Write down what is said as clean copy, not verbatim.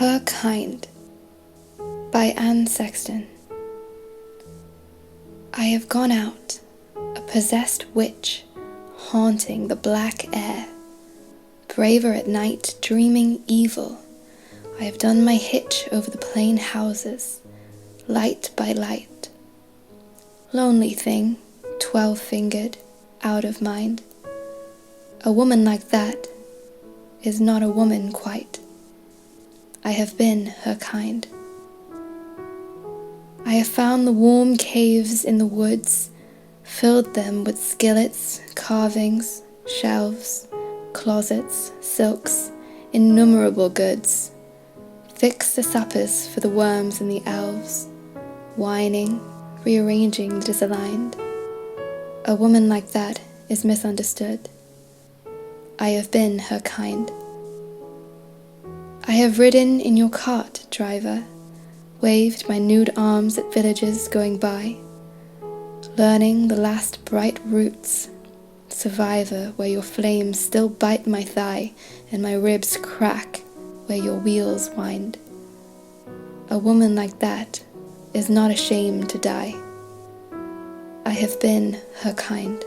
Her Kind by Sexton. I have gone out, a possessed witch, haunting the black air, braver at night, dreaming evil. I have done my hitch over the plain houses, light by light. Lonely thing, 12-fingered, out of mind. A woman like that is not a woman quite. I have been her kind. I have found the warm caves in the woods, filled them with skillets, carvings, shelves, closets, silks, innumerable goods. Fix the suppers for the worms and the elves, whining, rearranging the disaligned. A woman like that is misunderstood. I have been her kind. I have ridden in your cart, driver, waved my nude arms at villagers going by, learning the last bright roots, survivor where your flames still bite my thigh and my ribs crack where your wheels wind. A woman like that is not ashamed to die. I have been her kind.